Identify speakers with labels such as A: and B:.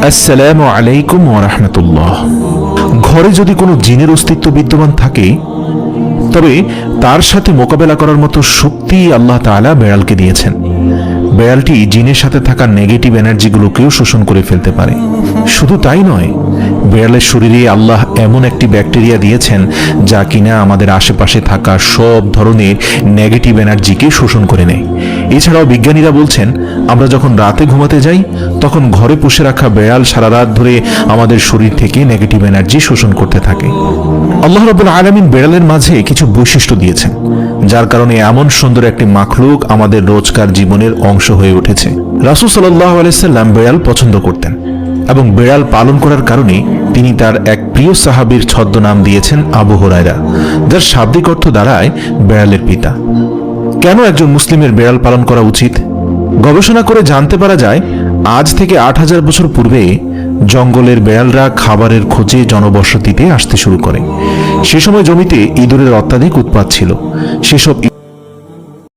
A: আসসালামু আলাইকুম ওয়া রাহমাতুল্লাহ। ঘরে যদি কোনো জিনের অস্তিত্ব বিদ্যমান থাকে তবে তার সাথে মোকাবেলা করার মতো শক্তি আল্লাহ তাআলা বেড়ালকে দিয়েছেন। বেড়ালটি জিনের সাথে থাকা নেগেটিভ এনার্জিগুলোকেও শোষণ করে ফেলতে পারে। শুধু তাই নয়, বেড়ালের শরীরে আল্লাহ এমন একটি ব্যাকটেরিয়া দিয়েছেন যা কিনা আমাদের আশেপাশে থাকা সব ধরনের নেগেটিভ এনার্জিকে শোষণ করে নেয়। এছাড়াও বিজ্ঞানীরা বলছেন, আমরা যখন রাতে ঘুমাতে যাই তখন ঘরে পুষে রাখা বেড়াল সারা রাত ধরে আমাদের শরীর থেকে নেগেটিভ এনার্জি শোষণ করতে থাকে। আল্লাহ রাব্বুল আলামিন বেড়ালের মাঝে কিছু বৈশিষ্ট্য দিয়েছেন যার কারণে এমন সুন্দর একটি মাখলুক আমাদের রোজকার জীবনের অংশ হয়ে উঠেছে। রাসূল সাল্লাল্লাহু আলাইহি সাল্লাম বেড়াল পছন্দ করতেন এবং বেড়াল পালন করার কারণে তিনি তার এক প্রিয় সাহাবীর ছদ্মনাম দিয়েছেন আবু হুরায়রা, যার শাব্দিক অর্থ দাঁড়ায় বেড়ালের পিতা। কেন একজন মুসলিমের বেড়াল পালন করা উচিত? গবেষণা করে জানতে পারা যায়, আজ থেকে ৮,০০০ বছর পূর্বে জঙ্গলের বেড়ালরা খাবারের খোঁজে জনবসতিতে আসতে শুরু করে। সে সময় জমিতে ইঁদুরের অত্যাধিক উৎপাত ছিল। সেসব